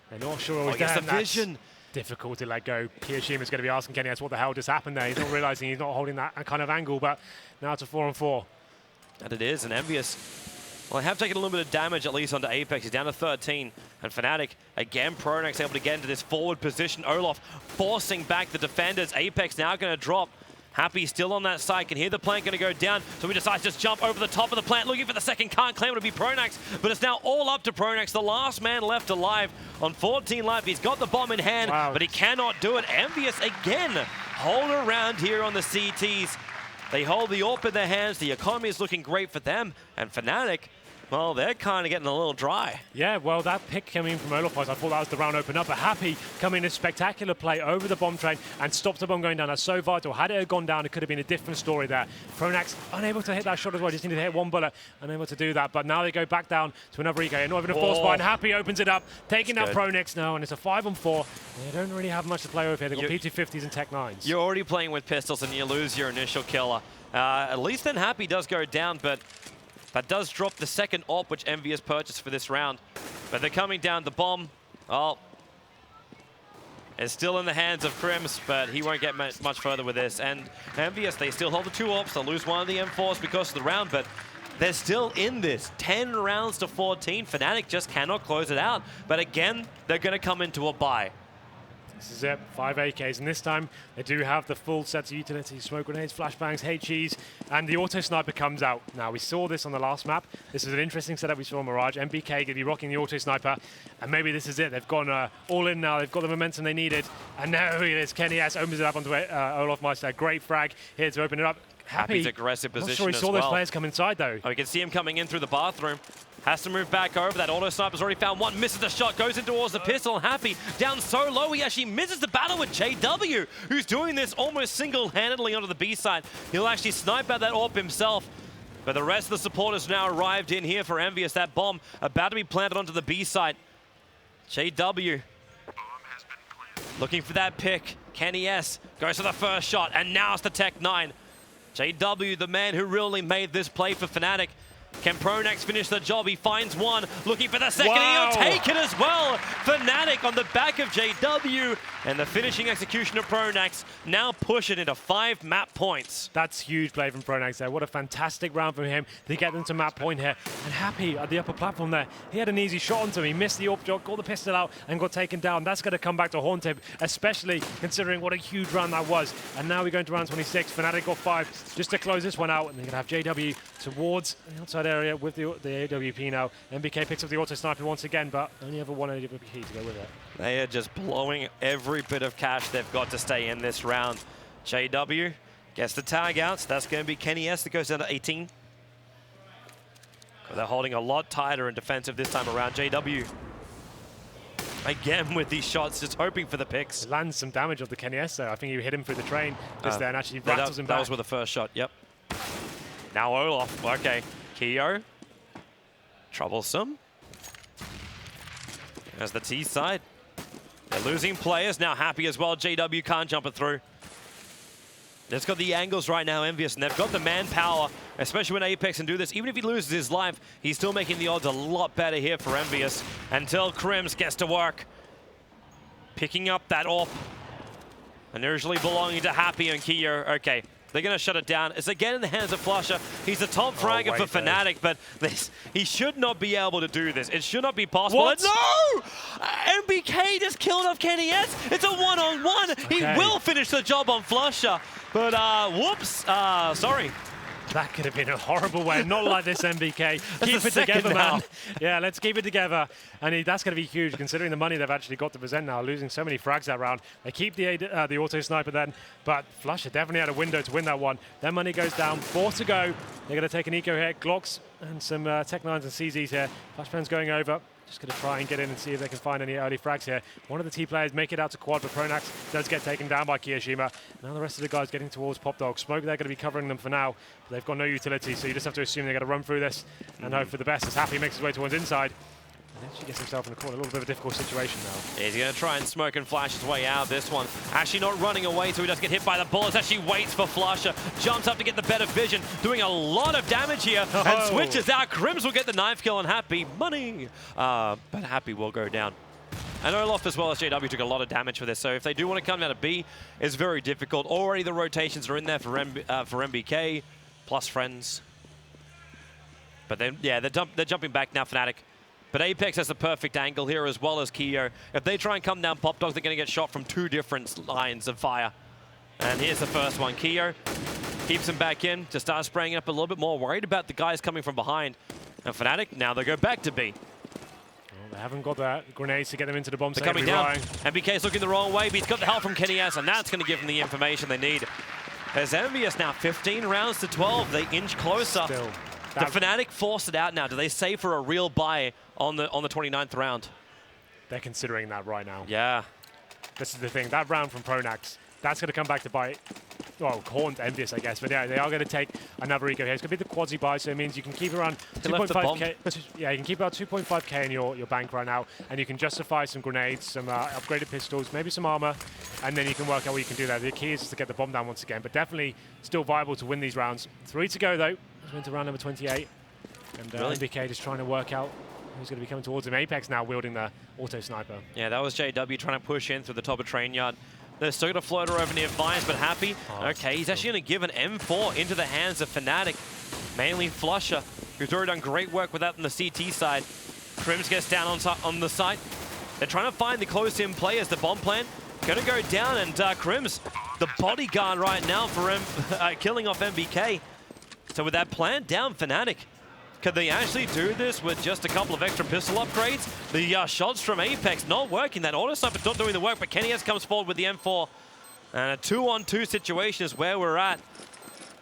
Speaker 2: They're not sure.
Speaker 1: Oh, yes, the vision.
Speaker 2: Difficult to let go. kioShiMa is going to be asking kioShiMa what the hell just happened there. He's not realizing he's not holding that kind of angle, but now it's a 4-on-4.
Speaker 1: And it is, and EnVyUs, well, they have taken a little bit of damage, at least onto Apex. He's down to 13. And Fnatic, again, pronax able to get into this forward position. Olof forcing back the defenders. Apex now going to drop. Happy still on that side, can hear the plant going to go down, so he decides to just jump over the top of the plant, looking for the second, can't claim it to be pronax, but it's now all up to pronax, the last man left alive on 14 life. He's got the bomb in hand, but he cannot do it. EnVyUs again, hold around here on the CTs. They hold the AWP in their hands, the economy is looking great for them, and Fnatic, well, they're kind of getting a little dry.
Speaker 2: Yeah, well, that pick coming from Olof, I thought that was the round open up, but Happy coming in a spectacular play over the bomb train and stopped the bomb going down. That's so vital. Had it gone down, it could have been a different story there. pronax unable to hit that shot as well, just needed to hit one bullet, unable to do that, but now they go back down to another EK, not even a force buy, and Happy opens it up, taking that pronax now, and it's a 5-on-4. They don't really have much to play with here. They've got P250s and Tech 9s.
Speaker 1: You're already playing with pistols and you lose your initial killer. At least then Happy does go down, but that does drop the second AWP, which EnVyUs purchased for this round. But they're coming down. The bomb, oh, it's still in the hands of KRIMZ, but he won't get much further with this. And EnVyUs, they still hold the 2 AWPs. They'll lose one of the M4s because of the round, but they're still in this. 10 rounds to 14. Fnatic just cannot close it out. But again, they're going to come into a bye.
Speaker 2: This is it, 5 AKs, and this time they do have the full sets of utility, smoke grenades, flashbangs, HEs, and the auto sniper comes out. Now, we saw this on the last map. This is an interesting setup we saw on Mirage. NBK going to be rocking the auto sniper, and maybe this is it. They've gone all in now. They've got the momentum they needed, and now it is kioShiMa opens it up onto olofmeister. Great frag here to open it up.
Speaker 1: Happy's aggressive position.
Speaker 2: I'm not sure he saw those players come inside though.
Speaker 1: Oh, you can see him coming in through the bathroom. Has to move back over. That auto sniper's already found one. Misses the shot. Goes in towards the pistol. Happy down so low. He actually misses the battle with JW, who's doing this almost single-handedly onto the B side. He'll actually snipe out that AWP himself. But the rest of the supporters now arrived in here for EnVyUs. That bomb about to be planted onto the B side. JW looking for that pick. Kenny S goes for the first shot. And now it's the Tech 9. JW, the man who really made this play for Fnatic. Can pronax finish the job? He finds one, looking for the second.
Speaker 2: Wow.
Speaker 1: He'll take it as well. Fnatic on the back of JW, and the finishing execution of pronax now push it into 5 map points.
Speaker 2: That's huge play from pronax there. What a fantastic round from him to get them to map point here. And Happy at the upper platform there. He had an easy shot onto him. He missed the AWP shot, got the pistol out, and got taken down. That's going to come back to haunt him, especially considering what a huge round that was. And now we're going to round 26. Fnatic got 5 just to close this one out, and they're going to have JW towards the outside area with the AWP now. NBK picks up the auto sniper once again, but only have one AWP to go with it.
Speaker 1: They are just blowing every bit of cash they've got to stay in this round. JW gets the tag out. So that's going to be Kenny S that goes down to 18. They're holding a lot tighter and defensive this time around. JW again with these shots, just hoping for the picks.
Speaker 2: Lands some damage on the Kenny S though. I think he hit him through the train just there and actually rattles him back.
Speaker 1: That was with the first shot, yep. Now Olof, okay. Kio, troublesome. There's the T side. They're losing players, now Happy as well. JW can't jump it through. They've got the angles right now, EnVyUs, and they've got the manpower, especially when Apex can do this. Even if he loses his life, he's still making the odds a lot better here for EnVyUs until KRIMZ gets to work. Picking up that AWP. Initially belonging to Happy and Kio. Okay. They're going to shut it down. It's again in the hands of flusha. He's the top fragger for Fnatic, but he should not be able to do this. It should not be possible. What? No! NBK just killed off Kenny S. It's a one-on-one. Okay. He will finish the job on flusha, but whoops. Sorry.
Speaker 2: That could have been a horrible way. Not like this, NBK. Keep it together, man. Yeah, let's keep it together. And that's going to be huge, considering the money they've actually got to present now, losing so many frags that round. They keep the auto sniper then, but flusha definitely had a window to win that one. Their money goes down. 4 to go. They're going to take an eco here. Glocks and some Tech 9s and CZs here. Flashbang's going over. Just going to try and get in and see if they can find any early frags here. One of the T players make it out to quad, but pronax does get taken down by kioShiMa. Now the rest of the guys getting towards popdog. Smoke, they're going to be covering them for now, but they've got no utility, so you just have to assume they're going to run through this and hope for the best as Happy makes his way towards inside. And actually gets himself in the corner, a little bit of a difficult situation now.
Speaker 1: He's going to try and smoke and flash his way out of this one. Actually not running away so he doesn't get hit by the bullets. Actually waits for flusha. Jumps up to get the better vision. Doing a lot of damage here. And switches out. KRIMZ will get the knife kill on Happy. Money! But Happy will go down. And Olof as well as JW took a lot of damage for this. So if they do want to come down to B, it's very difficult. Already the rotations are in there for NBK. Plus friends. But then, yeah, they're jumping back now, Fnatic. But Apex has the perfect angle here as well as Kio. If they try and come down popdog, they're going to get shot from 2 different lines of fire. And here's the first one. Kio keeps him back in to start spraying up a little bit more. Worried about the guys coming from behind. And Fnatic, now they go back to B.
Speaker 2: Well, they haven't got that grenades to get them into the bomb.
Speaker 1: They're coming down. NBK's looking the wrong way, but he's got the help from Kenny S, and that's going to give them the information they need. As EnVyUs now 15 rounds to 12. They inch closer.
Speaker 2: Still.
Speaker 1: The Fnatic force it out now. Do they save for a real buy on the 29th round?
Speaker 2: They're considering that right now.
Speaker 1: Yeah.
Speaker 2: This is the thing. That round from pronax, that's going to come back to bite. Well, haunt EnVyUs, I guess. But yeah, they are going to take another eco here. It's going to be the quasi buy, so it means you can keep around 2.5k. Yeah, you can keep about 2.5k in your bank right now, and you can justify some grenades, some upgraded pistols, maybe some armor, and then you can work out what you can do there. The key is just to get the bomb down once again, but definitely still viable to win these rounds. 3 to go though. Into round number 28, and NBK just trying to work out who's going to be coming towards him. Apex now wielding the auto sniper.
Speaker 1: Yeah, that was JW trying to push in through the top of train yard. They're still going to float her over near Vines, but Happy. Okay, he's actually going to give an M4 into the hands of Fnatic. Mainly flusha, who's already done great work with that on the CT side. KRIMZ gets down on the site. They're trying to find the close-in players. The bomb plan going to go down, and KRIMZ, the bodyguard right now for killing off NBK. So with that plan down, Fnatic, could they actually do this with just a couple of extra pistol upgrades? The shots from Apex not working. That auto sniper's not doing the work, but Kenny S comes forward with the M4. And a 2-on-2 situation is where we're at.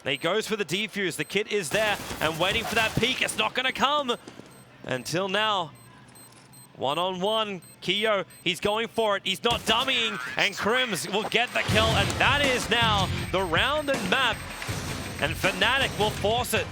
Speaker 1: He goes for the defuse. The kit is there and waiting for that peek. It's not going to come. Until now, one-on-one, Kio, he's going for it. He's not dummying, and KRIMZ will get the kill, and that is now the round and map. And Fnatic will force it